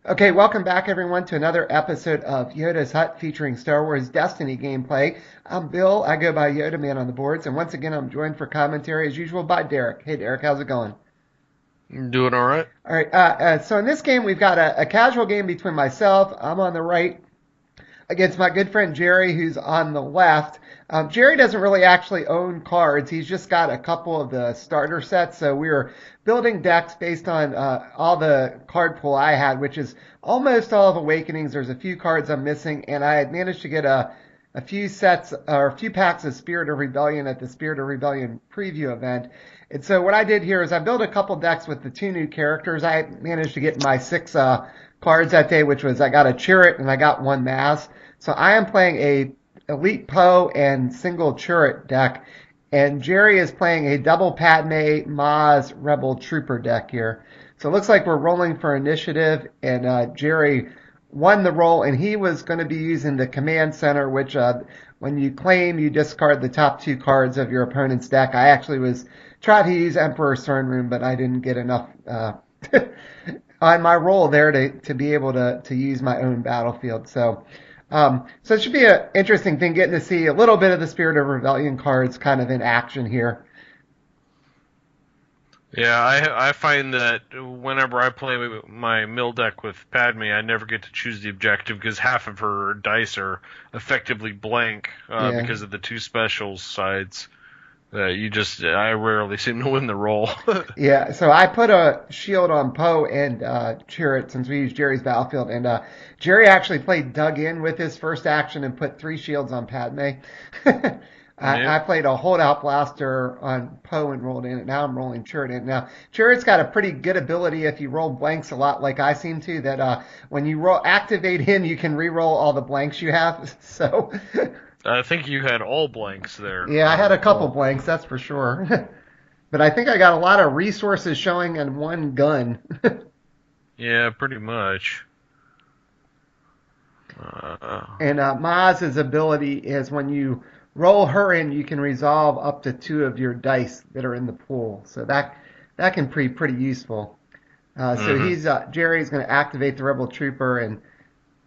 Okay, welcome back everyone to another episode of Yoda's Hut featuring Star Wars Destiny gameplay. I'm Bill, I go by Yodaman on the boards, and once again I'm joined for commentary as usual by Derek. Hey Derek, how's it going? Doing all right. Alright, so in this game we've got a casual game between myself, I'm on the right, against my good friend Jerry, who's on the left. Jerry doesn't really actually own cards. He's just got a couple of the starter sets. So we were building decks based on all the card pool I had, which is almost all of Awakenings. There's a few cards I'm missing, and I had managed to get a few sets or a few packs of Spirit of Rebellion at the Spirit of Rebellion preview event. And so what I did here is I built a couple decks with the two new characters. I managed to get my six cards that day, which was I got a Chirrut and I got one Maz. So I am playing a Elite Poe and single Chirrut deck, and Jerry is playing a double Padme Maz Rebel Trooper deck here. So it looks like we're rolling for initiative, and Jerry won the roll, and he was going to be using the command center, which when you claim, you discard the top two cards of your opponent's deck. I actually was trying to use Emperor Cern Room, but I didn't get enough on my roll there to be able to use my own battlefield. So it should be an interesting thing getting to see a little bit of the Spirit of Rebellion cards kind of in action here. Yeah, I find that whenever I play my mill deck with Padme, I never get to choose the objective because half of her dice are effectively blank Yeah. because of the two specials sides. I rarely seem to win the roll. Yeah, so I put a shield on Poe and Chirrut since we used Jerry's battlefield, and Jerry actually played dug in with his first action and put three shields on Padme. I Yep. played a Holdout Blaster on Poe and rolled in it. Now I'm rolling Chirrut in. Now, Chirrut's got a pretty good ability if you roll blanks a lot like I seem to, that when you activate him, you can re-roll all the blanks you have. So, I think you had all blanks there. yeah, I had a couple Well, blanks, that's for sure. But I think I got a lot of resources showing in one gun. yeah, pretty much. Uh, And Maz's ability is when you roll her in, you can resolve up to two of your dice that are in the pool. So that can be pretty useful. So mhm. Jerry's going to activate the Rebel Trooper and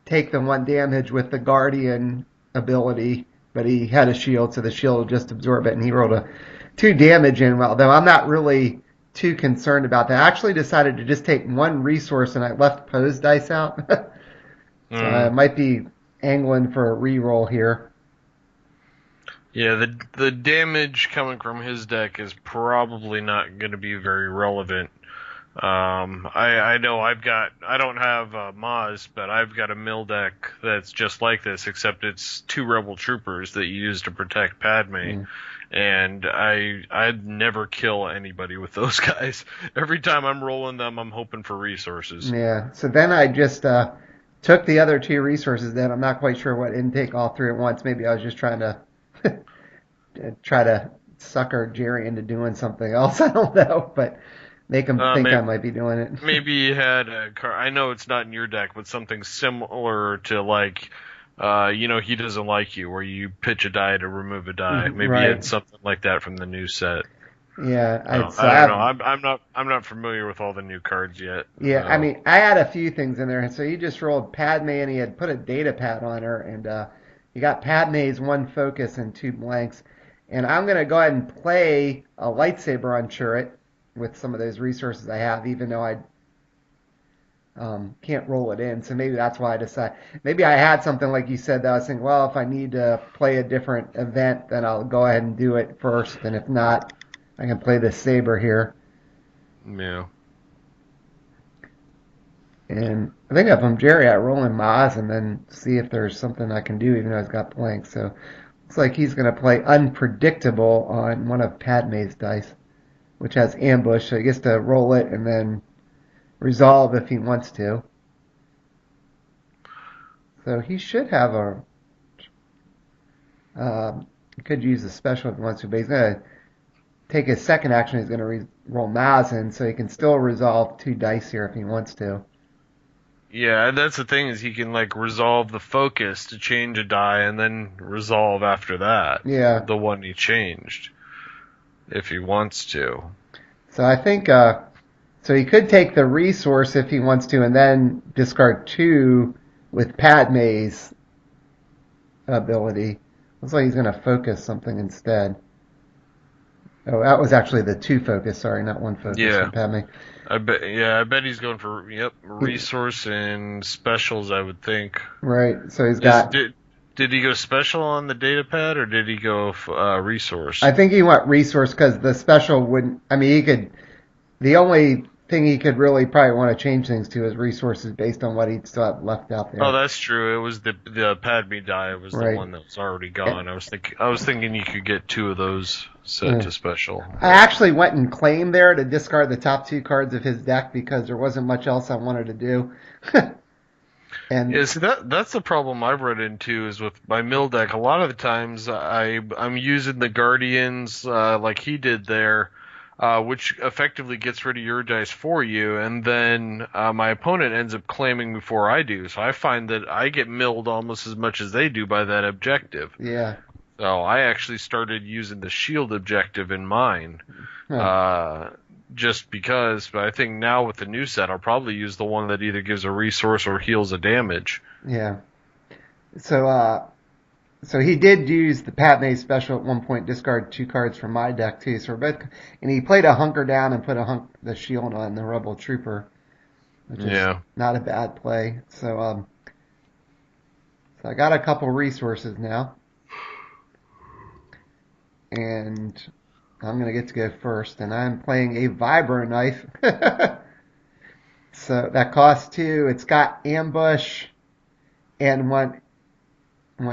take the one damage with the Guardian ability, but he had a shield, so the shield will just absorb it, and he rolled a two damage in. Well, though I'm not really too concerned about that. I actually decided to just take one resource, and I left Poe's dice out. So I Mm. might be angling for a re-roll here. Yeah, the damage coming from his deck is probably not going to be very relevant. I know I don't have Maz, but I've got a mill deck that's just like this, except it's two Rebel Troopers that you use to protect Padme, Yeah. and I'd never kill anybody with those guys. Every time I'm rolling them, I'm hoping for resources. Yeah. So then I just took the other two resources. Then I'm not quite sure what intake all three at once. Maybe I was just trying to try to sucker Jerry into doing something else. I don't know, but make him think I Maybe might be doing it. maybe you had a car. I know it's not in your deck, but something similar to like. He doesn't like you, where you pitch a die to remove a die. Maybe you Right. had something like that from the new set. Yeah. So I I don't know. have. I'm not familiar with all the new cards yet. Yeah. I mean, I had a few things in there. So he just rolled Padme, and he had put a Datapad on her, and he got Padme's one focus and two blanks. And I'm gonna go ahead and play a lightsaber on Chirrut with some of those resources I have, even though I can't roll it in. So maybe that's why I decided. Maybe I had something like you said that I was thinking, well, if I need to play a different event, then I'll go ahead and do it first. And if not, I can play the saber here. Yeah. And I think if I'm Jerry, I roll in Maz and then see if there's something I can do, even though he's got blanks. So looks like he's going to play unpredictable on one of Padme's dice, which has ambush. So he gets to roll it and then resolve if he wants to. So he should have a. He could use a special if he wants to, but he's going to take his second action. He's going to roll Maz in, so he can still resolve two dice here if he wants to. Yeah, and that's the thing is he can like resolve the focus to change a die and then resolve after that Yeah. the one he changed if he wants to. So I think So he could take the resource if he wants to, and then discard 2 with Padme's ability. Looks like he's going to focus something instead. Oh, that was actually the 2 focus. Sorry, not 1 focus from Padme. I bet he's going for resource and specials. I would think. Right. So he's got. Did he go special on the Datapad or did he go resource? I think he went resource because the special wouldn't. I mean, he could. The only thing he could really probably want to change things to is resources based on what he'd still have left out there. Oh, that's true. It was the Padme die was the one that was already gone. I was thinking you could get 2 of those set to special. I actually went and claimed there to discard the top 2 cards of his deck because there wasn't much else I wanted to do. And yeah, see that's the problem I've run into is with my mill deck. A lot of the times I'm using the Guardians like he did there. Which effectively gets rid of your dice for you, and then my opponent ends up claiming before I do. So I find that I get milled almost as much as they do by that objective. Yeah. So I actually started using the shield objective in mine, just because. But I think now with the new set, I'll probably use the one that either gives a resource or heals a damage. Yeah. So he did use the Padme special at one point, discard 2 cards from my deck too. So and he played a Hunker Down and put the shield on the Rebel Trooper, which is not a bad play. So I got a couple resources now, and I'm gonna get to go first, and I'm playing a Vibroknife. So that costs 2. It's got ambush, and when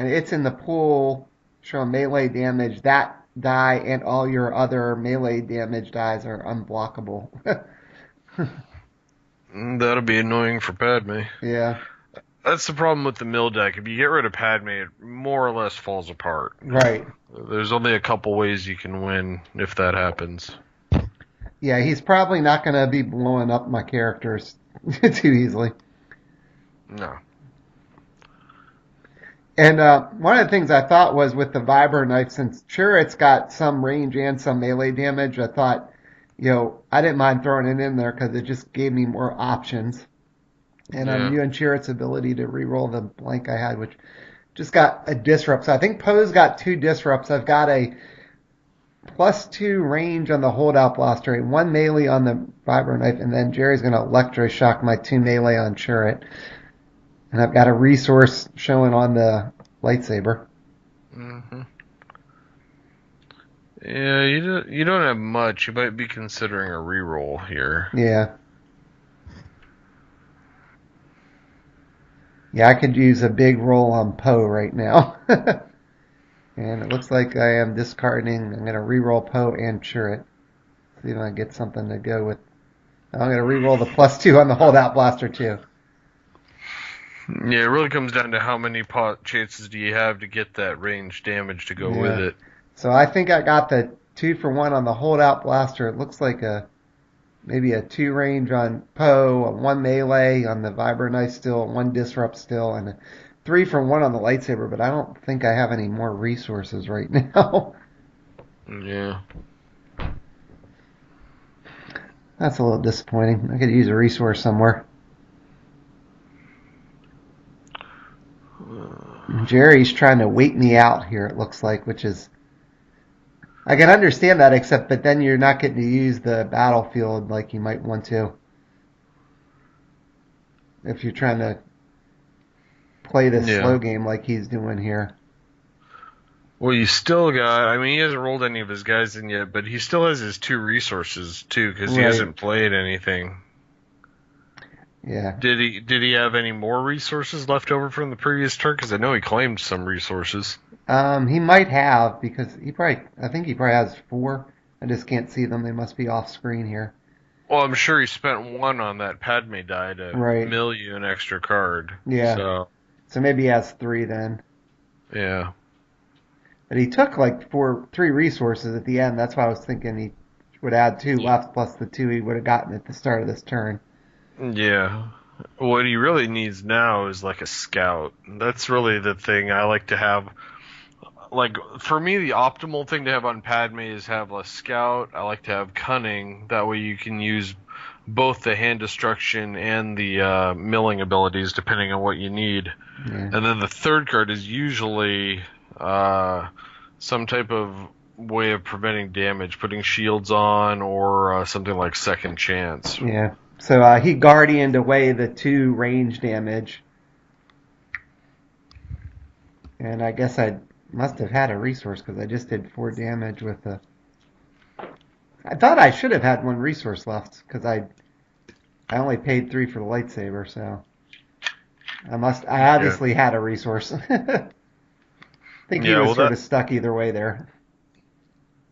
it's in the pool, showing melee damage, that die and all your other melee damage dies are unblockable. That'll be annoying for Padme. Yeah. That's the problem with the mill deck. If you get rid of Padme, it more or less falls apart. Right. There's only a couple ways you can win if that happens. Yeah, he's probably not going to be blowing up my characters too easily. No. And one of the things I thought was with the Vibroknife, since Chirrut's got some range and some melee damage, I thought, I didn't mind throwing it in there because it just gave me more options. And I'm viewing Chirrut's ability to reroll the blank I had, which just got a disrupt. So I think Poe's got 2 disrupts. I've got a +2 range on the Holdout Blaster, a 1 melee on the Vibroknife, and then Jerry's going to electroshock my 2 melee on Chirrut. And I've got a resource showing on the Lightsaber. Mm-hmm. Yeah, you don't have much. You might be considering a reroll here. Yeah. Yeah, I could use a big roll on Poe right now. And it looks like I am discarding. I'm going to reroll Poe and Chirrut. See if I can get something to go with. I'm going to reroll the +2 on the Holdout Blaster too. Yeah, it really comes down to how many chances do you have to get that range damage to go with it. So I think I got the 2 for 1 on the Holdout Blaster. It looks like maybe a 2 range on Poe, a 1 melee on the Vibroknife still, 1 disrupt still, and a 3 for 1 on the Lightsaber, but I don't think I have any more resources right now. Yeah. That's a little disappointing. I could use a resource somewhere. Jerry's trying to wait me out here, it looks like, which is... I can understand that, but then you're not getting to use the battlefield like you might want to. If you're trying to play this slow game like he's doing here. Well, you still got... I mean, he hasn't rolled any of his guys in yet, but he still has his 2 resources, too, because he hasn't played anything. Yeah. Did he have any more resources left over from the previous turn? Because I know he claimed some resources. He might have, because I think he probably has 4. I just can't see them. They must be off screen here. Well, I'm sure he spent 1 on that Padme die to mill you an extra card. Yeah. So maybe he has 3 then. Yeah. But he took 3 resources at the end. That's why I was thinking he would add 2 left plus the 2 he would have gotten at the start of this turn. Yeah. What he really needs now is a scout. That's really the thing I like to have. For me, the optimal thing to have on Padme is have a scout. I like to have Cunning. That way you can use both the hand destruction and the milling abilities, depending on what you need. Yeah. And then the third card is usually some type of way of preventing damage, putting shields on, or something like second chance. Yeah. So he guardianed away the 2 range damage. And I guess I must have had a resource because I just did 4 damage with the... I thought I should have had 1 resource left because I only paid 3 for the lightsaber, so I obviously had a resource. I think he was sort of stuck either way there.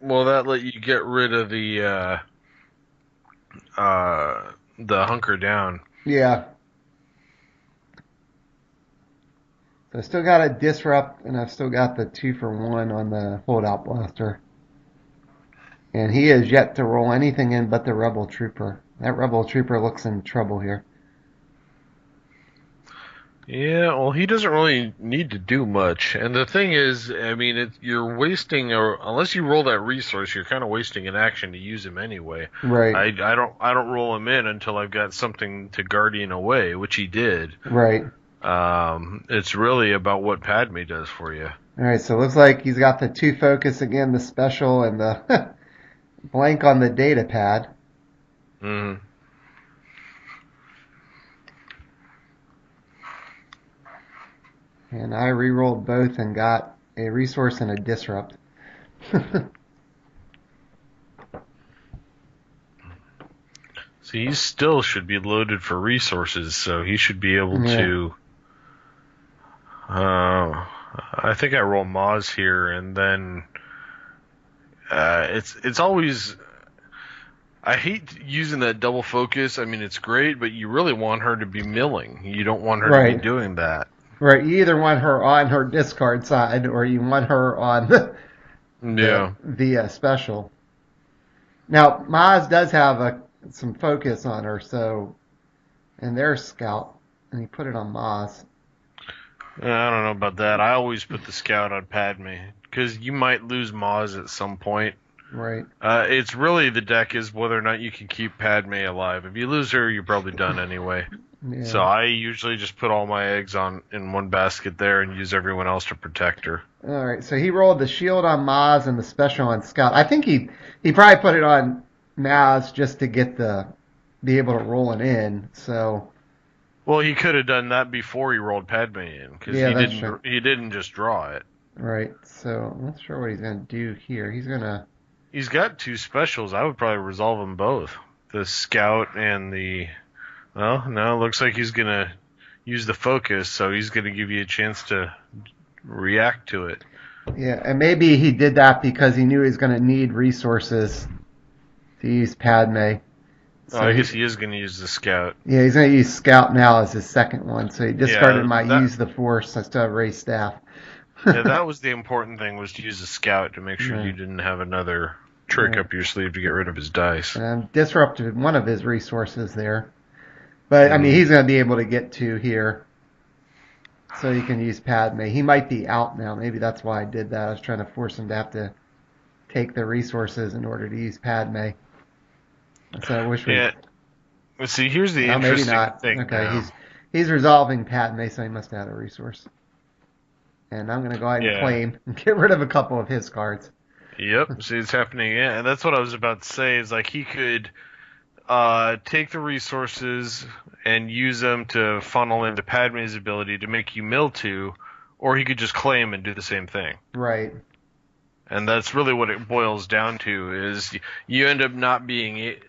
Well, that let you get rid of the Hunker Down. Yeah. So I still got a disrupt, and I've still got the 2 for 1 on the Holdout Blaster. And he has yet to roll anything in but the Rebel Trooper. That Rebel Trooper looks in trouble here. Yeah, well, he doesn't really need to do much. And the thing is, I mean, you're wasting, or unless you roll that resource, you're kind of wasting an action to use him anyway. Right. I don't roll him in until I've got something to guardian away, which he did. Right. It's really about what Padme does for you. All right, so it looks like he's got the 2 focus again, the special, and the blank on the Datapad. Mm-hmm. And I re-rolled both and got a resource and a disrupt. So he still should be loaded for resources, so he should be able to... I think I roll Maz here, and then... it's always... I hate using that double focus. I mean, it's great, but you really want her to be milling. You don't want her to be doing that. Right, you either want her on her discard side, or you want her on the special. Now, Maz does have some focus on her, so... And there's Scout, and he put it on Maz. I don't know about that. I always put the Scout on Padme, because you might lose Maz at some point. Right. It's really the deck is whether or not you can keep Padme alive. If you lose her, you're probably done anyway. Yeah. So I usually just put all my eggs in one basket there and use everyone else to protect her. All right. So he rolled the shield on Maz and the special on Scout. I think he probably put it on Maz just to get be able to roll it in. So. Well, he could have done that before he rolled Padme in because he didn't just draw it. Right. So I'm not sure what he's gonna do here. He's got 2 specials. I would probably resolve them both. The Scout and the... Well, no, it looks like he's going to use the focus, so he's going to give you a chance to react to it. Yeah, and maybe he did that because he knew he was going to need resources to use Padme. So I guess he is going to use the Scout. Yeah, he's going to use Scout now as his second one, so he discarded use the Force. I still have Rey Staff. Yeah, that was the important thing, was to use the Scout to make sure you didn't have another trick up your sleeve to get rid of his dice. And disrupted one of his resources there. But, I mean, he's going to be able to get 2 here. So he can use Padme. He might be out now. Maybe that's why I did that. I was trying to force him to have to take the resources in order to use Padme. So I wish we... Yeah. Let's see, here's the interesting thing. Okay, he's resolving Padme, so he must have had a resource. And I'm going to go ahead and claim and get rid of a couple of his cards. Yep, see, it's happening again. And that's what I was about to say, is like he could... take the resources and use them to funnel into Padme's ability to make you mill 2, or he could just claim and do the same thing. Right. And that's really what it boils down to, is you end up not doing it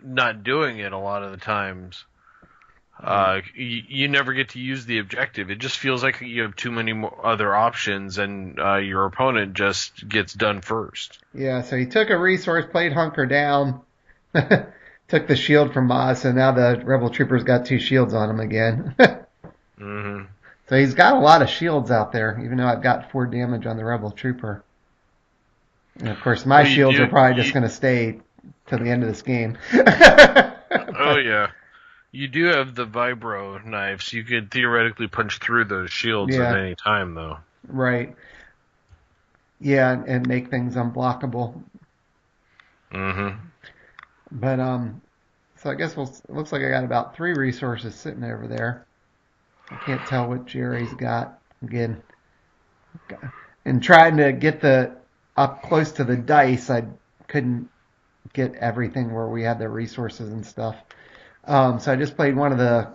a lot of the times. You never get to use the objective. It just feels like you have too many other options, and your opponent just gets done first. Yeah, so he took a resource, played Hunker Down, took the shield from Maz, so now the Rebel Trooper's got 2 shields on him again. Mm-hmm. So he's got a lot of shields out there, even though I've got 4 damage on the Rebel Trooper. And of course, my shields are probably just going to stay till the end of this game. Oh, yeah. You do have the Vibroknife, so you could theoretically punch through those shields at any time, though. Right. Yeah, and make things unblockable. Mm-hmm. But, so So I guess it looks like I got about 3 resources sitting over there. I can't tell what Jerry's got. Again, in trying to get up close to the dice, I couldn't get everything where we had the resources and stuff. So I just played one of the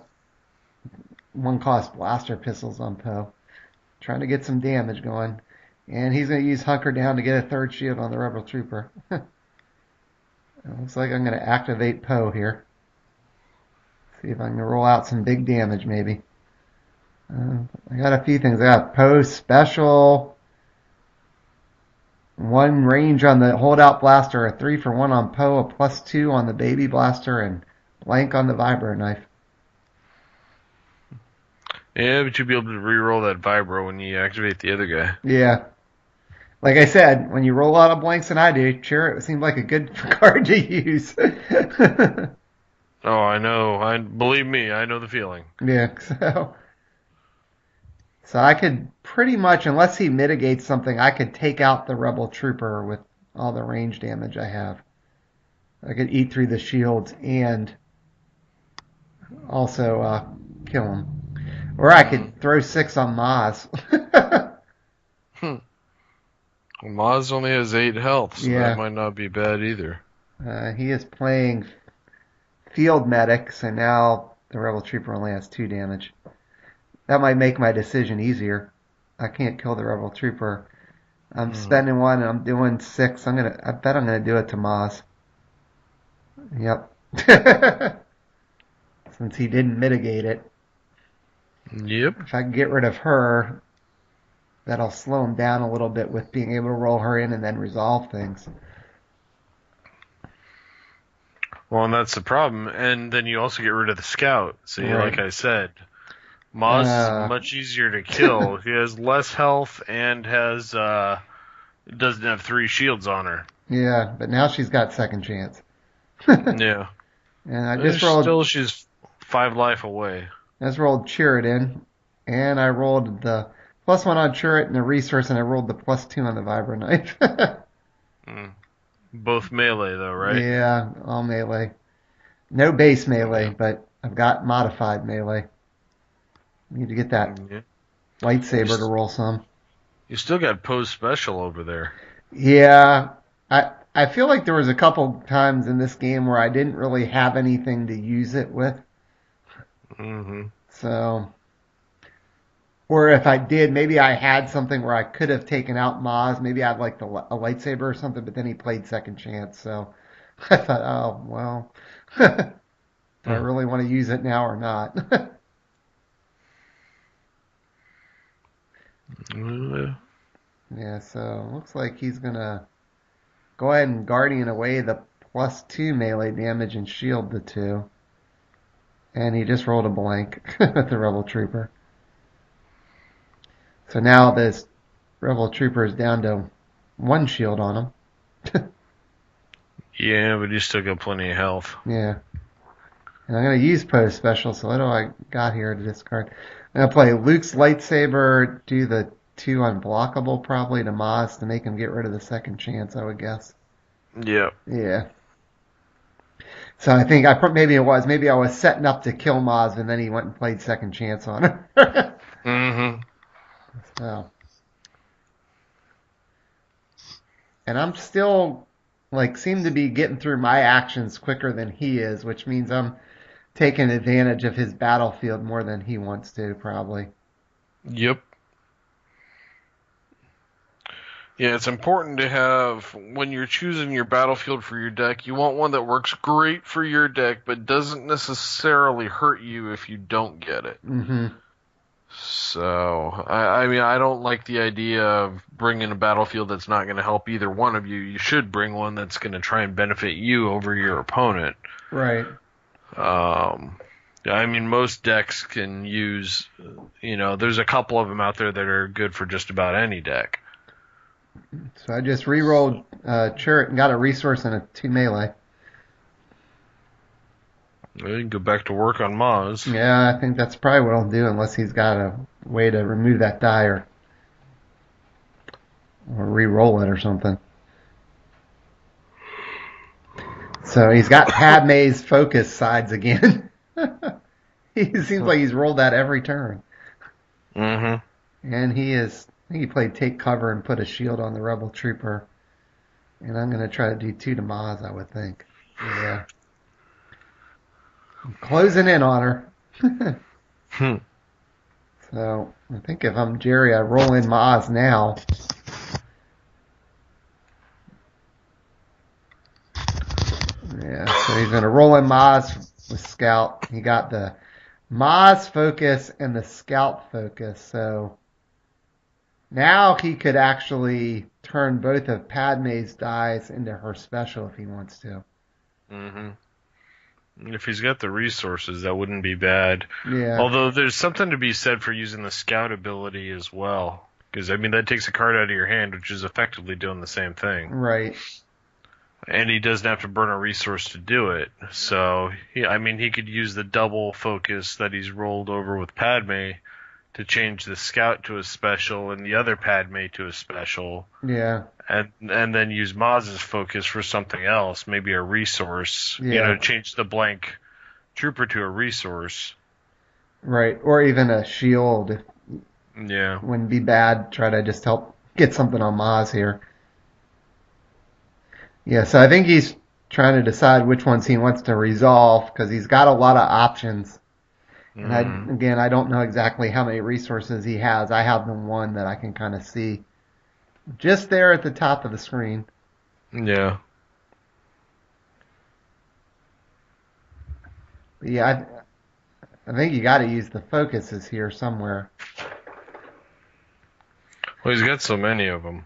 1-cost blaster pistols on Poe, trying to get some damage going. And he's going to use Hunker Down to get a 3rd shield on the Rebel Trooper. It looks like I'm going to activate Poe here. See if I can roll out some big damage, maybe. I got a few things. I got Poe special, 1 range on the Holdout Blaster, a 3-for-1 on Poe, a +2 on the Baby Blaster, and blank on the Vibroknife. Yeah, but you'll be able to re-roll that Vibro when you activate the other guy. Yeah. Like I said, when you roll out of blanks and I do, Chirrut seemed like a good card to use. Oh, I know. Believe me, I know the feeling. Yeah, so I could pretty much, unless he mitigates something, I could take out the Rebel Trooper with all the range damage I have. I could eat through the shields and also kill him. Or I could throw 6 on Maz. Well, Maz only has 8 health, so Yeah. that might not be bad either. He is playing Field Medic, so now the Rebel Trooper only has 2 damage. That might make my decision easier. I can't kill the Rebel Trooper. I'm spending 1 and I'm doing 6. I bet I'm gonna do it to Maz. Yep. Since he didn't mitigate it. Yep. If I can get rid of her, that'll slow him down a little bit with being able to roll her in and then resolve things. Well, and that's the problem. And then you also get rid of the scout. See, Right. like I said, Maz is much easier to kill. He has less health and doesn't have 3 shields on her. Yeah, but now she's got 2nd chance. Yeah. And I just rolled. Still, she's 5 life away. I just rolled Chirrut in, and I rolled the +1 on Chirrut and a resource, and I rolled the +2 on the Vibroknife. Both melee, though, right? Yeah, all melee. No base melee, but I've got modified melee. Need to get that lightsaber to roll some. You still got Poe's special over there. Yeah, I feel like there was a couple times in this game where I didn't really have anything to use it with. Mm-hmm. So, or if I did, maybe I had something where I could have taken out Maz. Maybe I had like a lightsaber or something, but then he played 2nd chance. So I thought, oh, well, do I really want to use it now or not? Yeah, so looks like he's going to go ahead and Guardian away the +2 melee damage and shield the 2. And he just rolled a blank with the Rebel Trooper. So now this Rebel Trooper is down to 1 shield on him. Yeah, but he's still got plenty of health. Yeah. And I'm going to use Poe's special, so what do I got here to discard? I'm going to play Luke's Lightsaber, do the 2 unblockable probably to Maz to make him get rid of the 2nd chance, I would guess. Yep. Yeah. So I think maybe I was setting up to kill Maz, and then he went and played 2nd chance on him. Mm-hmm. So. And I'm still, seem to be getting through my actions quicker than he is, which means I'm taking advantage of his battlefield more than he wants to, probably. Yep. Yeah, it's important to have, when you're choosing your battlefield for your deck, you want one that works great for your deck, but doesn't necessarily hurt you if you don't get it. Mm-hmm. So, I mean, I don't like the idea of bringing a battlefield that's not going to help either one of you. You should bring one that's going to try and benefit you over your opponent. Right. I mean, most decks can use, there's a couple of them out there that are good for just about any deck. So I just re-rolled Chirrut and got a resource and a 2 melee. Well, you can go back to work on Maz. Yeah, I think that's probably what I'll do unless he's got a way to remove that die or re-roll it or something. So he's got Padme's focus sides again. He seems like he's rolled that every turn. Mm-hmm. And I think he played take cover and put a shield on the Rebel Trooper. And I'm going to try to do 2 to Maz, I would think. Yeah. I'm closing in on her. So I think if I'm Jerry, I roll in Maz now. Yeah, so he's going to roll in Maz with Scout. He got the Maz focus and the Scout focus. So now he could actually turn both of Padme's dies into her special if he wants to. Mm-hmm. If he's got the resources, that wouldn't be bad. Yeah. Although there's something to be said for using the Scout ability as well. Because, I mean, that takes a card out of your hand, which is effectively doing the same thing. Right. And he doesn't have to burn a resource to do it. So, he could use the double focus that he's rolled over with Padme to change the Scout to a special and the other Padme to a special. Yeah. And then use Maz's focus for something else, maybe a resource. Yeah. Change the blank trooper to a resource. Right. Or even a shield. Yeah. Wouldn't be bad. Try to just help get something on Maz here. Yeah, so I think he's trying to decide which ones he wants to resolve because he's got a lot of options. And I don't know exactly how many resources he has. I have the one that I can kind of see just there at the top of the screen. Yeah. But yeah, I think you got to use the focuses here somewhere. Well, he's got so many of them.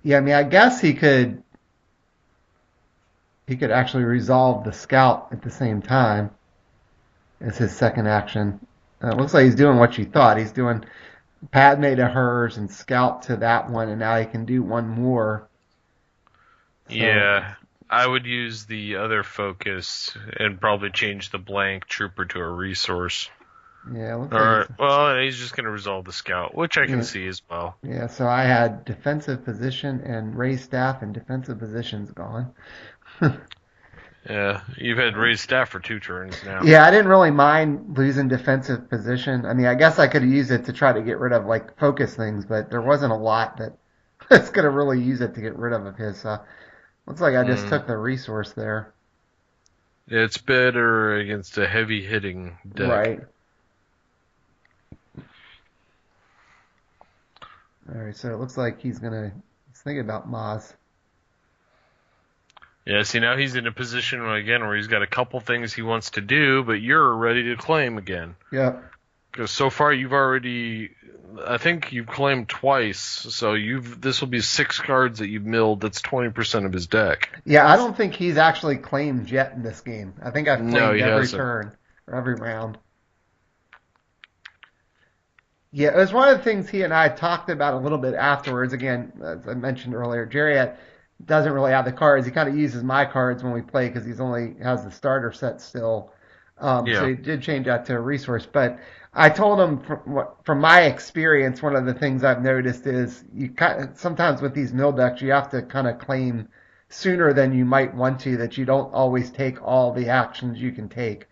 Yeah, I mean, I guess he could actually resolve the Scout at the same time as his second action. It looks like he's doing what you thought. He's doing Padme to hers and Scout to that one, and now he can do one more. So, yeah, I would use the other focus and probably change the blank trooper to a resource. Yeah, it looks he's just going to resolve the Scout, which I can see as well. Yeah, so I had defensive position and raised staff, and defensive position's gone. Yeah, you've had raised staff for 2 turns now. Yeah, I didn't really mind losing defensive position. I mean, I guess I could have used it to try to get rid of, focus things, but there wasn't a lot that I was going to really use it to get rid of his. So looks like I just took the resource there. Yeah, it's better against a heavy-hitting deck. Right. All right, so it looks like he's thinking about Maz. Yeah, see, now he's in a position, again, where he's got a couple things he wants to do, but you're ready to claim again. Yep. Because so far I think you've claimed twice, so this will be 6 cards that you've milled. That's 20% of his deck. Yeah, I don't think he's actually claimed yet in this game. I think I've claimed every hasn't. turn, or every round. Yeah, it was one of the things he and I talked about a little bit afterwards. Again, as I mentioned earlier, Jerry doesn't really have the cards. He kind of uses my cards when we play because he's only has the starter set still. So he did change that to a resource. But I told him from my experience, one of the things I've noticed is sometimes with these mill decks, you have to kind of claim sooner than you might want to, that you don't always take all the actions you can take.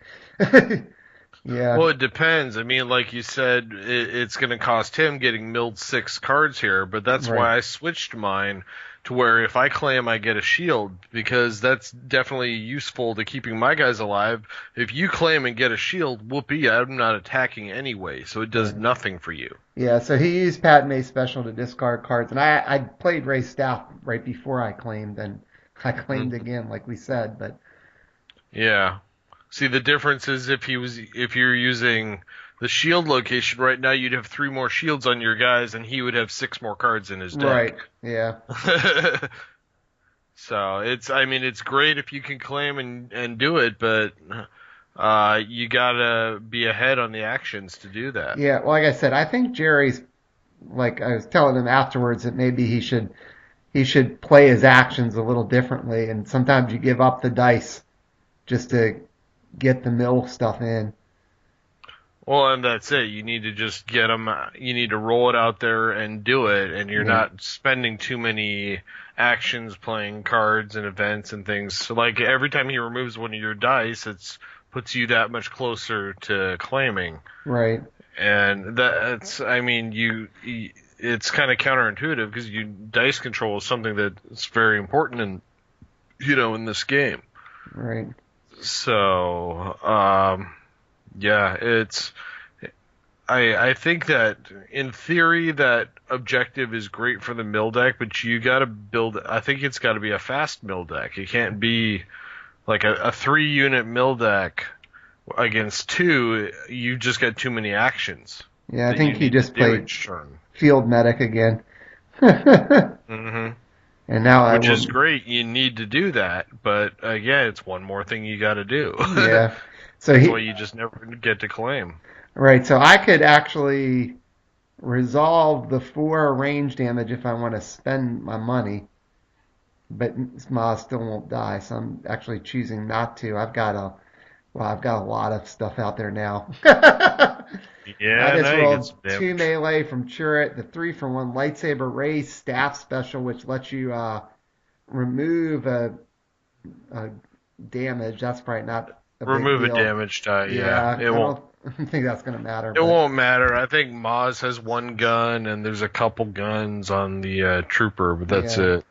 Yeah. Well, it depends. I mean, like you said, it's going to cost him getting milled 6 cards here, but that's why I switched mine to where if I claim, I get a shield, because that's definitely useful to keeping my guys alive. If you claim and get a shield, whoopee, I'm not attacking anyway, so it does nothing for you. Yeah, so he used Padme's special to discard cards, and I played Ray's staff right before I claimed, and I claimed again, like we said, but... Yeah. See, the difference is if you're using the shield location right now, you'd have 3 more shields on your guys, and he would have 6 more cards in his deck. Right. Yeah. So it's great if you can claim and do it, but you gotta be ahead on the actions to do that. Yeah. Well, like I said, I think Jerry's, like I was telling him afterwards, that maybe he should play his actions a little differently, and sometimes you give up the dice just to get the mill stuff in. Well, and that's it. You need to just get them. You need to roll it out there and do it, and you're Yeah. not spending too many actions playing cards and events and things. So, like every time he removes one of your dice, it's puts you that much closer to claiming. Right. And that's, I mean, it's kind of counterintuitive because dice control is something that's very important in this game. Right. So, yeah, I think that in theory that objective is great for the mill deck, but you got to build. I think it's got to be a fast mill deck. It can't be like a 3-unit mill deck against 2. You just got too many actions. Yeah, I think he just played each turn. field medic again. Mm-hmm. And now Which is great. You need to do that, but again, it's one more thing you got to do. Yeah. So That's why you just never get to claim. Right, so I could actually resolve the 4 range damage if I want to spend my money, but Maz still won't die, so I'm actually choosing not to. I've got a lot of stuff out there now. Yeah, I just now you get some rolled 2 damage. melee from Chirrut, the 3-for-1 Lightsaber raise staff special, which lets you remove a damage. That's probably not a big Remove a deal. damage die, yeah. It I won't. don't think that's going to matter. It won't matter. I think Maz has 1 gun, and there's a couple guns on the trooper, but that's Yeah. it.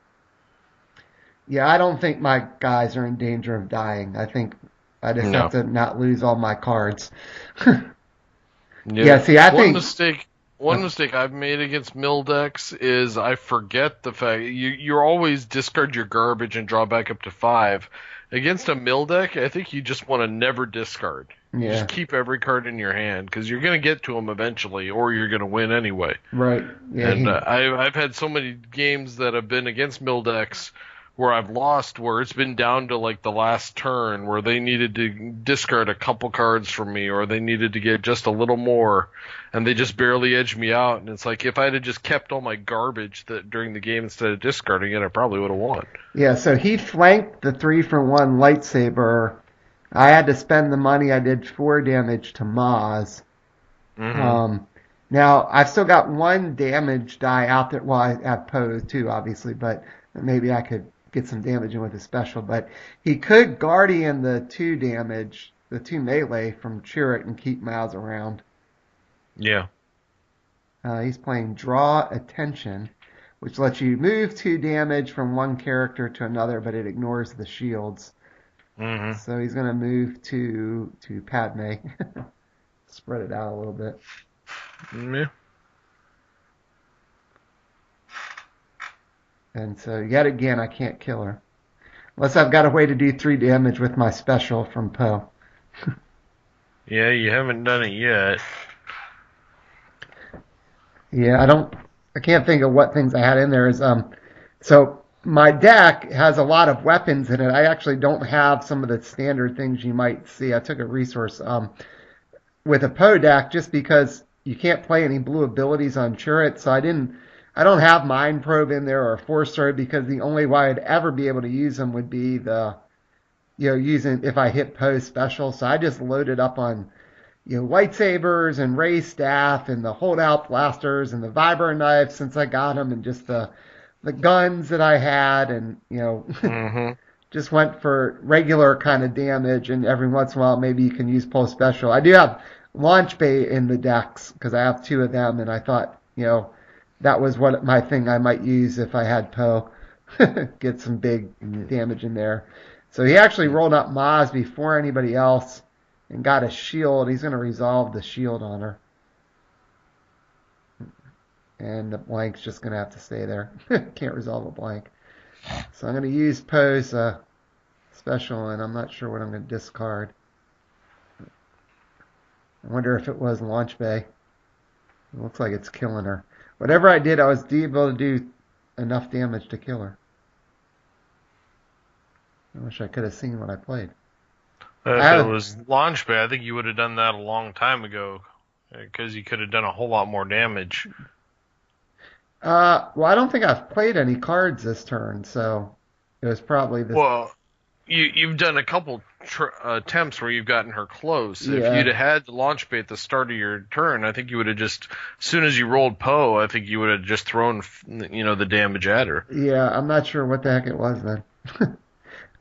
Yeah, I don't think my guys are in danger of dying. I think I just No. have to not lose all my cards. Yeah. Yeah, see, I think One mistake I've made against mill decks is I forget the fact you always discard your garbage and draw back up to 5. Against a mill deck, I think you just want to never discard. You Yeah. just keep every card in your hand because you're going to get to them eventually, or you're going to win anyway. right. Yeah, And I've had so many games that have been against mill decks where I've lost, where it's been down to like the last turn, where they needed to discard a couple cards from me, or they needed to get just a little more, and they just barely edged me out. And it's like if I'd have just kept all my garbage during the game instead of discarding it, I probably would have won. yeah. So he flanked the 3-for-1 Lightsaber. I had to spend the money. I did 4 damage to Maz. Mm-hmm. Now I've still got 1 damage die out there. Well, I have Poe too, obviously, but maybe I could get some damage in with a special. But he could Guardian the 2 damage, the 2 melee from Chirrut and keep Maz around. Yeah. He's playing Draw Attention, which lets you move 2 damage from one character to another, but it ignores the shields. Mm-hmm. So he's going to move to Padme. Spread it out a little bit. Yeah. And so yet again, I can't kill her. Unless I've got a way to do 3 damage with my special from Poe. Yeah, you haven't done it yet. Yeah, I can't think of what things I had in there. So my deck has a lot of weapons in it. I actually don't have some of the standard things you might see. I took a resource with a Poe deck just because you can't play any blue abilities on Chirrut, so I don't have Mind Probe in there or Force Throw because the only way I'd ever be able to use them would be using if I hit Poe special. So I just loaded up on lightsabers and ray staff and the holdout blasters and the Vibroknife since I got them, and just the guns that I had, and Mm-hmm. just went for regular kind of damage, and every once in a while maybe you can use Poe special. I do have launch bay in the decks because I have 2 of them, and I thought that was what my thing I might use if I had Poe. Get some big damage in there. So he actually rolled up Maz before anybody else and got a shield. He's going to resolve the shield on her. And the blank's just going to have to stay there. Can't resolve a blank. So I'm going to use Poe's special, and I'm not sure what I'm going to discard. I wonder if it was launch bay. It looks like it's killing her. Whatever I did, I was able to do enough damage to kill her. I wish I could have seen what I played. If it was launch bay, I think you would have done that a long time ago because you could have done a whole lot more damage. Well, I don't think I've played any cards this turn, so it was probably this. Well, you've done a couple attempts where you've gotten her close. If Yeah. you'd have had the launch bait at the start of your turn, I think you would have just, as soon as you rolled Poe, I think you would have just thrown, the damage at her. Yeah, I'm not sure what the heck it was then.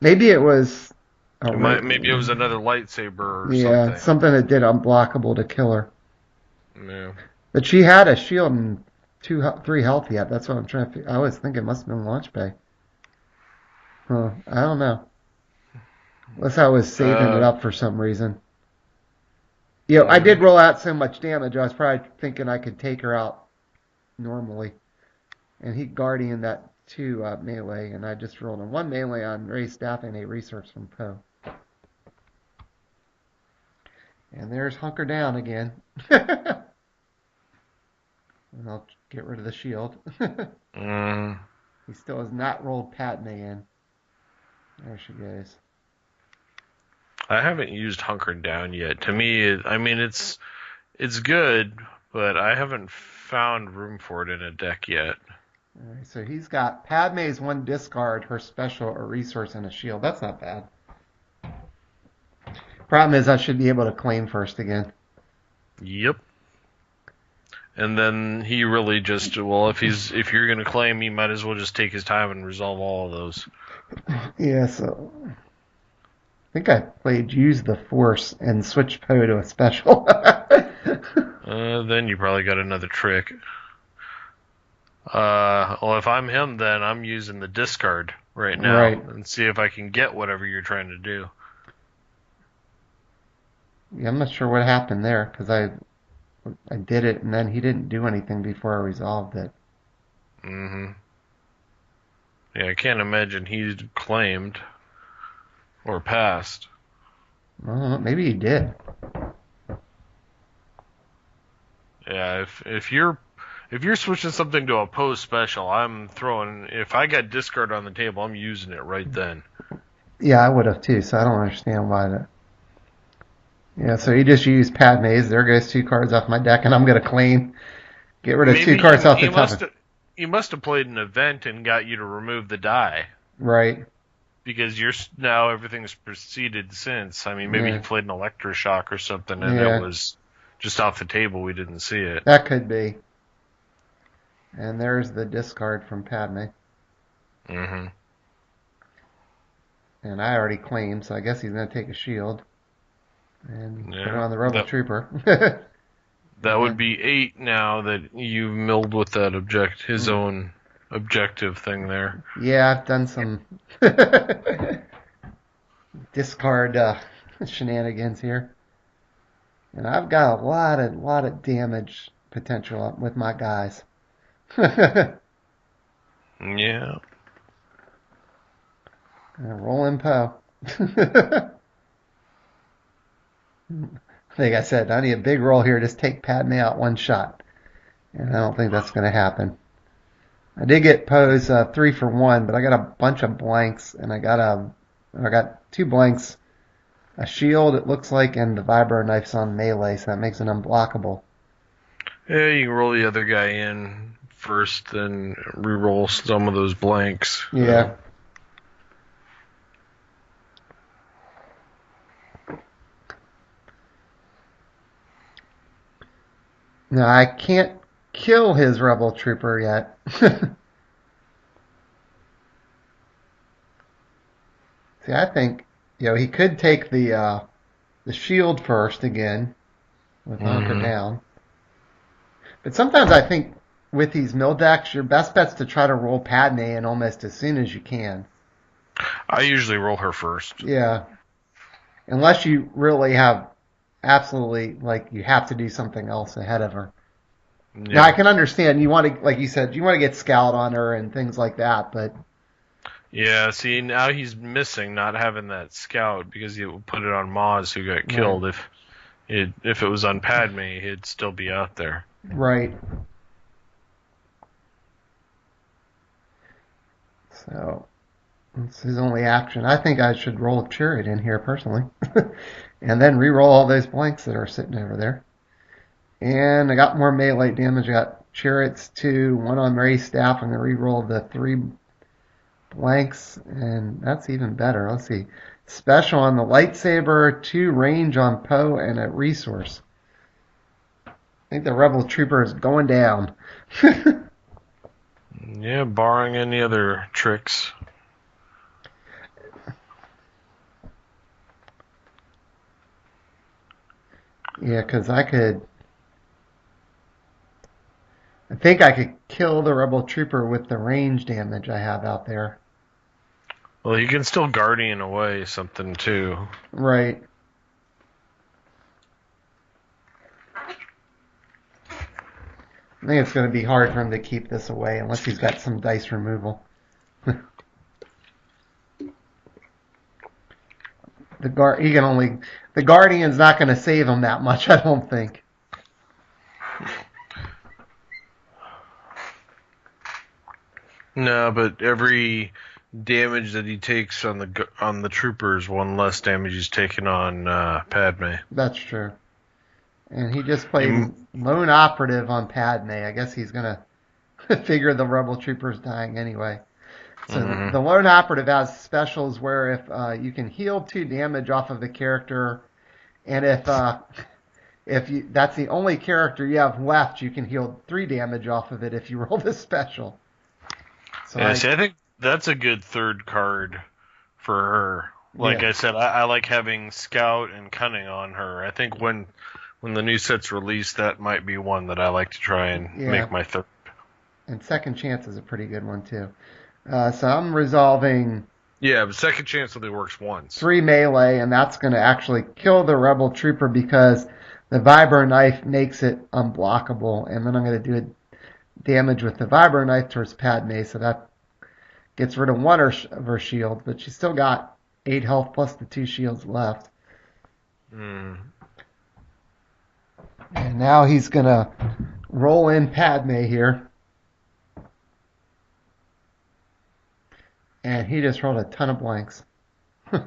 Maybe it was Maybe it was another lightsaber or yeah, something. something that did unblockable to kill her. Yeah. But she had a shield and 3 health yet. That's what I'm trying to figure. I was thinking it must have been launch bay. Huh, I don't know. Unless I was saving it up for some reason. I did roll out so much damage, I was probably thinking I could take her out normally. And he Guardian that 2 melee, and I just rolled a 1 melee on Ray's staff and a resource from Poe. And there's Hunker Down again. And I'll get rid of the shield. He still has not rolled Padme in. There she goes. I haven't used Hunker Down yet. To me, it's good, but I haven't found room for it in a deck yet. All right, so he's got Padme's 1 discard, her special, a resource, and a shield. That's not bad. Problem is I should be able to claim first again. Yep. And then he really just, if you're gonna claim, he might as well just take his time and resolve all of those. Yeah, so I think I played Use the Force and switched Poe to a special. Then you probably got another trick. Well, if I'm him, then I'm using the discard right now and see if I can get whatever you're trying to do. Yeah, I'm not sure what happened there because I did it and then he didn't do anything before I resolved it. Mm-hmm. Yeah, I can't imagine he claimed or passed. Well, maybe he did. Yeah, if you're switching something to a Poe special, I'm throwing. If I got discard on the table, I'm using it right then. Yeah, I would have too. So I don't understand why that. Yeah, so he just used Padme's. There goes 2 cards off my deck, and I'm gonna claim. Get rid of Maybe 2 cards off the top. He must have played an event and got you to remove the die. Right. Because now everything's proceeded since. I mean, maybe he played an electroshock or something, and it was just off the table. We didn't see it. That could be. And there's the discard from Padme. Mm-hmm. And I already claimed, so I guess he's going to take a shield. And put it on the Rebel Trooper. That would be 8 now that you milled with that his own objective thing there. Yeah, I've done some discard shenanigans here. And I've got a lot of damage potential with my guys. Yeah. Rolling Poe. Like I said, I need a big roll here. Just take Padme out 1 shot. And I don't think that's going to happen. I did get Poe's 3 for 1, but I got a bunch of blanks, and I got 2 blanks, a shield it looks like, and the Vibroknife's on melee, so that makes it unblockable. Yeah, you can roll the other guy in first, then re-roll some of those blanks. Yeah. Now, I can't kill his Rebel Trooper yet. See, I think he could take the shield first again with Hunker Down. But sometimes I think with these mill decks, your best bet's to try to roll Padme in almost as soon as you can. I usually roll her first. Yeah. Unless you really have absolutely, you have to do something else ahead of her. Yeah. Now, I can understand you want to, like you said, you want to get Scout on her and things like that, but... Yeah, see, now he's missing not having that Scout because he would put it on Maz, who got killed. If it was on Padme, he'd still be out there. Right. So, that's his only action. I think I should roll Chirrut in here, personally. And then re-roll all those blanks that are sitting over there. And I got more melee damage. I got Chirrut's 2, 1 on Ray's staff. I'm going to re-roll the 3 blanks, and that's even better. Let's see. special on the Lightsaber, 2 range on Poe, and a resource. I think the Rebel Trooper is going down. Yeah, barring any other tricks. Yeah, because I think I could kill the Rebel Trooper with the range damage I have out there. Well, you can still Guardian away something, too. Right. I think it's going to be hard for him to keep this away unless he's got some dice removal. The Guardian's not going to save him that much, I don't think. No, but every damage that he takes on the troopers, one less damage he's taking on Padme. That's true. And he just played Lone Operative on Padme. I guess he's going to figure the Rebel Trooper's dying anyway. So the Lone Operative has specials where if you can heal 2 damage off of the character, and if that's the only character you have left, you can heal 3 damage off of it if you roll this special. So yeah, I think that's a good third card for her. Like I said, I like having Scout and Cunning on her. I think when the new set's released, that might be one that I like to try and make my third. And Second Chance is a pretty good one, too. So I'm resolving... Yeah, but Second Chance only works once. 3 melee, and that's going to actually kill the Rebel Trooper because the Vibroknife makes it unblockable. And then I'm going to do damage with the Vibroknife towards Padme, so that gets rid of 1 of her shield, but she's still got 8 health plus the 2 shields left. And now he's going to roll in Padme here. And he just rolled a ton of blanks. That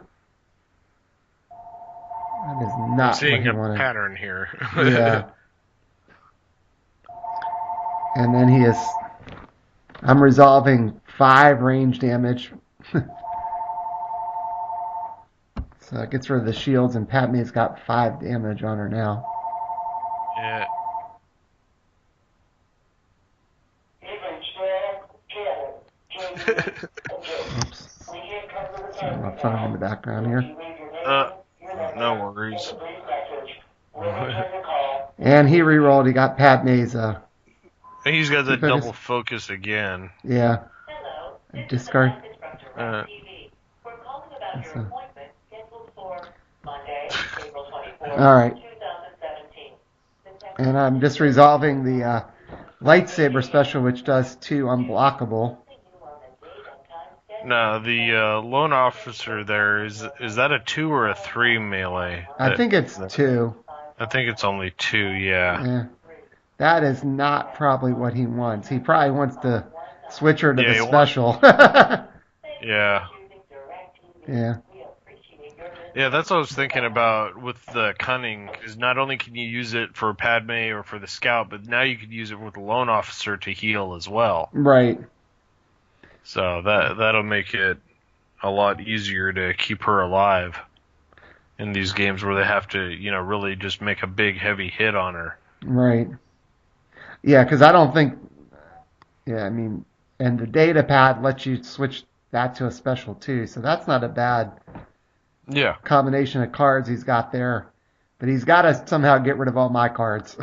is not I'm seeing what he wanted. a pattern here. Yeah. And then I'm resolving 5 range damage. So it gets rid of the shields, and Padme's got 5 damage on her now. Yeah. Oops. Sorry, my phone in the background here. No worries. And he rerolled. He got Padme's. He's got the double focus again. Yeah. Discard. Alright. And I'm just resolving the Lightsaber special, which does 2 unblockable. No, the Lone Officer there, is that a 2 or a 3 melee? I think it's 2. I think it's only 2, yeah. That is not probably what he wants. He probably wants to switch her to the special. Yeah. Yeah. Yeah, that's what I was thinking about with the Cunning, is not only can you use it for Padme or for the Scout, but now you could use it with the Lone Officer to heal as well. Right. So that'll make it a lot easier to keep her alive in these games where they have to, really just make a big heavy hit on her. Right. Yeah, because I don't think... Yeah, I mean, and the Datapad lets you switch that to a special too, so that's not a bad combination of cards he's got there. But he's got to somehow get rid of all my cards.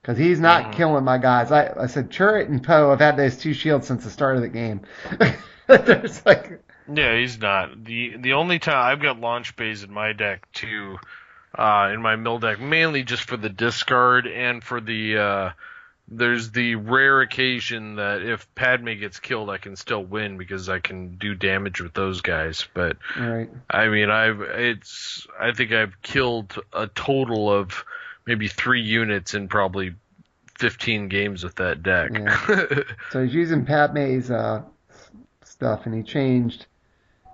Because he's not killing my guys. I said Chirrut and Poe have had those 2 shields since the start of the game. There's Yeah, he's not. The only time I've got launch bays in my deck too, in my mill deck, mainly just for the discard and for the there's the rare occasion that if Padme gets killed, I can still win because I can do damage with those guys. But right. I mean, I think I've killed a total of maybe 3 units in probably 15 games with that deck. Yeah. So he's using Padme's stuff, and he changed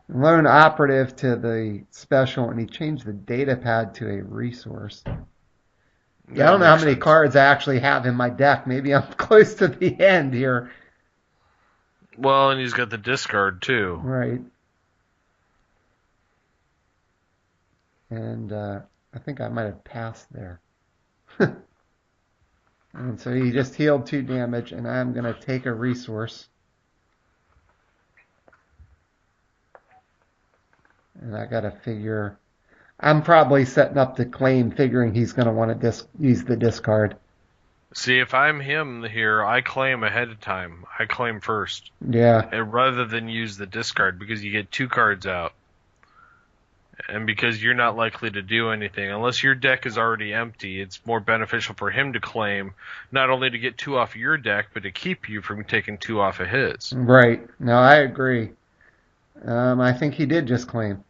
Lone Operative to the special, and he changed the Datapad to a resource. Yeah, I don't know how many cards I actually have in my deck. Maybe I'm close to the end here. Well, and he's got the discard too. Right. And I think I might have passed there. And so he just healed 2 damage, and I'm going to take a resource. And I got to figure... I'm probably setting up the claim, figuring he's going to want to use the discard. See, if I'm him here, I claim ahead of time. I claim first. Yeah. And rather than use the discard, because you get 2 cards out. And because you're not likely to do anything, unless your deck is already empty, it's more beneficial for him to claim, not only to get 2 off of your deck, but to keep you from taking 2 off of his. Right. No, I agree. I think he did just claim.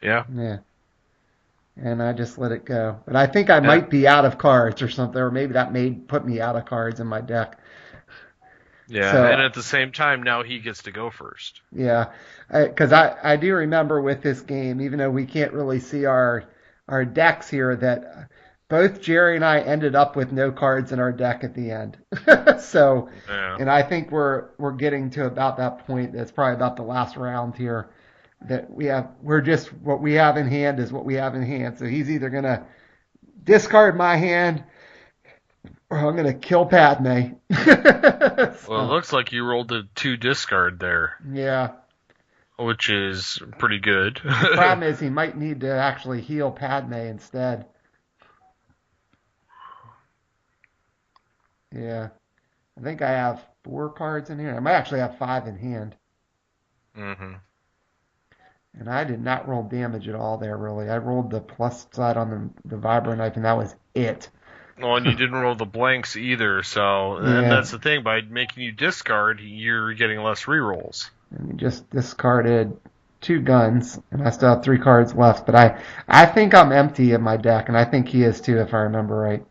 Yeah. Yeah. And I just let it go. But I think I might be out of cards or something, or maybe that put me out of cards in my deck. Yeah, so, and at the same time, now he gets to go first. Yeah, because I do remember with this game, even though we can't really see our decks here, that both Jerry and I ended up with no cards in our deck at the end. So, yeah. And I think we're getting to about that point. That's probably about the last round here. That we're just what we have in hand is what we have in hand. So he's either gonna discard my hand, or I'm gonna kill Padme. Well, it looks like you rolled a 2 discard there. Yeah. Which is pretty good. The problem is he might need to actually heal Padme instead. Yeah. I think I have 4 cards in here. I might actually have 5 in hand. Mm-hmm. And I did not roll damage at all there, really. I rolled the plus side on the Vibroknife, and that was it. Well, and you didn't roll the blanks either, so and that's the thing. By making you discard, you're getting less rerolls. And you just discarded 2 guns, and I still have 3 cards left. But I think I'm empty in my deck, and I think he is too, if I remember right.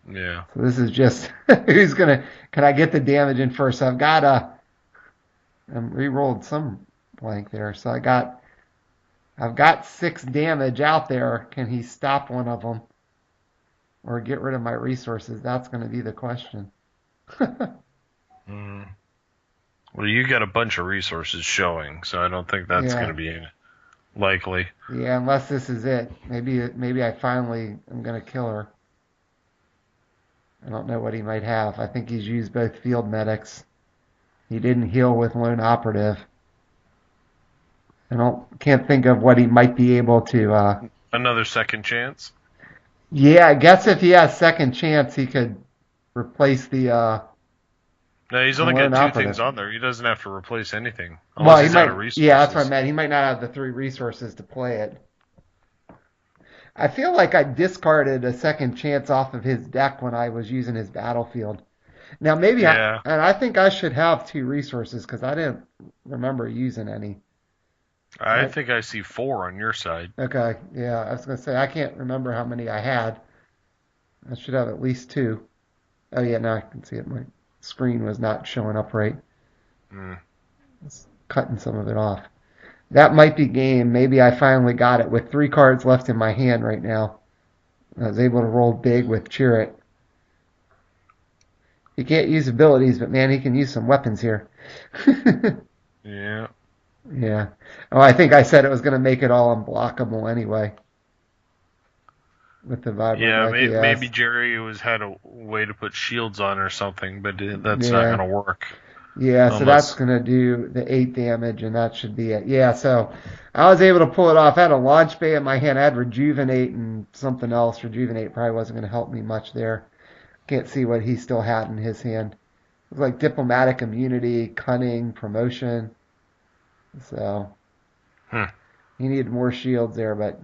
Yeah. So this is just can I get the damage in first? So I re-rolled some blank there, so I've got 6 damage out there. Can he stop one of them? Or get rid of my resources? That's going to be the question. Well, you got a bunch of resources showing, so I don't think that's going to be likely. Yeah, unless this is it. Maybe I finally am going to kill her. I don't know what he might have. I think he's used both field medics. He didn't heal with Lone Operative. Can't think of what he might be able to... Another second chance? Yeah, I guess if he has second chance, he could replace the... No, he's only got 2 things on there. He doesn't have to replace anything. Well, he might. Yeah, that's what I meant. He might not have the 3 resources to play it. I feel like I discarded a second chance off of his deck when I was using his battlefield. Now, maybe and I think I should have 2 resources because I didn't remember using any. I think I see 4 on your side. Okay, yeah. I was going to say, I can't remember how many I had. I should have at least 2. Oh, yeah, now I can see it. My screen was not showing up right. It's cutting some of it off. That might be game. Maybe I finally got it with 3 cards left in my hand right now. I was able to roll big with Chirrut. He can't use abilities, but man, he can use some weapons here. Yeah. Yeah. Oh, I think I said it was going to make it all unblockable anyway. With the Vibroknife. Yeah, maybe Jerry had a way to put shields on or something, but that's not going to work. Yeah, so that's going to do the 8 damage, and that should be it. Yeah, so I was able to pull it off. I had a launch bay in my hand. I had Rejuvenate and something else. Rejuvenate probably wasn't going to help me much there. Can't see what he still had in his hand. It was like Diplomatic Immunity, Cunning, Promotion. So he needed more shields there, but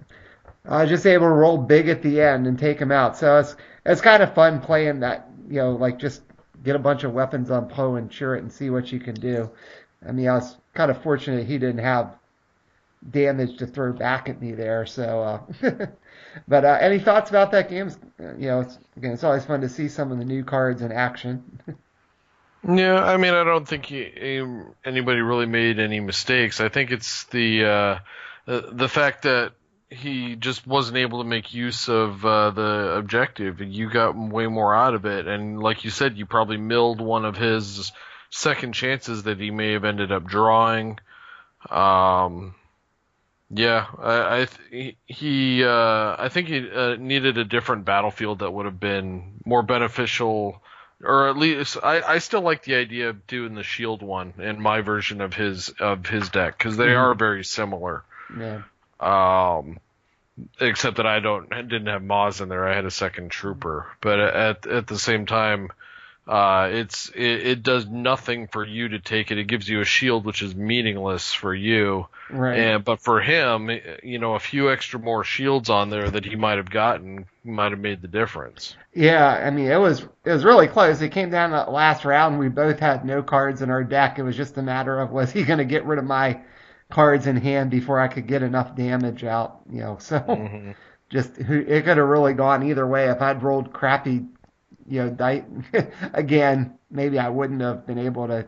I was just able to roll big at the end and take him out. So it's kind of fun playing that, like just get a bunch of weapons on Poe and Chirrut and see what you can do. I mean, I was kind of fortunate he didn't have damage to throw back at me there. So, but any thoughts about that game? It's always fun to see some of the new cards in action. Yeah, I mean, I don't think anybody really made any mistakes. I think it's the fact that he just wasn't able to make use of the objective, and you got way more out of it. And like you said, you probably milled one of his second chances that he may have ended up drawing. Yeah, I think he needed a different battlefield that would have been more beneficial, or at least I still like the idea of doing the shield one in my version of his deck because they are very similar. Yeah. Except that I didn't have Maz in there. I had a second trooper, but at the same time, it does nothing for you to take it. It gives you a shield, which is meaningless for you. Right. But for him, a few extra more shields on there that he might have gotten might have made the difference. Yeah, I mean it was really close. It came down to that last round. We both had no cards in our deck. It was just a matter of was he going to get rid of my cards in hand before I could get enough damage out. So Hmm. just it could have really gone either way. If I'd rolled crappy, again, maybe I wouldn't have been able to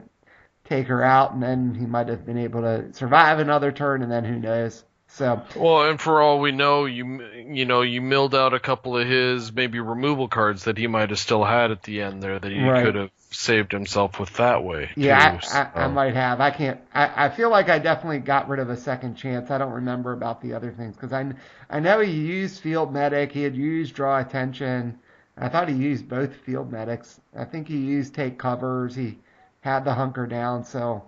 take her out, and then he might have been able to survive another turn, and then who knows. So Well, and for all we know, you milled out a couple of his maybe removal cards that he might have still had at the end there that he right. could have saved himself with that way Yeah, too. I might have. I can't. I feel like I definitely got rid of a second chance. I don't remember about the other things because I know he used field medic. He had used draw attention. I thought he used both field medics. I think he used take covers. He had the hunker down. So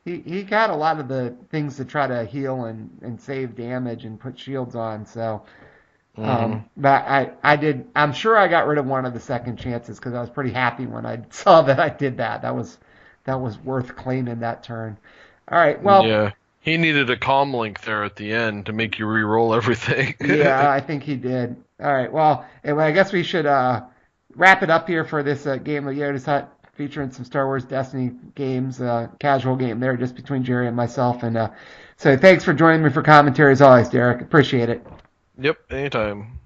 he got a lot of the things to try to heal and save damage and put shields on. So Hmm. but I did. I'm sure I got rid of one of the second chances because I was pretty happy when I saw that I did that. That was worth claiming that turn. All right. Well, Yeah, he needed a Comlink there at the end to make you re-roll everything. yeah, I think he did. All right. Well, anyway, I guess we should wrap it up here for this game of Yoda's Hut featuring some Star Wars Destiny games, casual game there just between Jerry and myself. And so thanks for joining me for commentary as always, Derek. Appreciate it. Yep, anytime.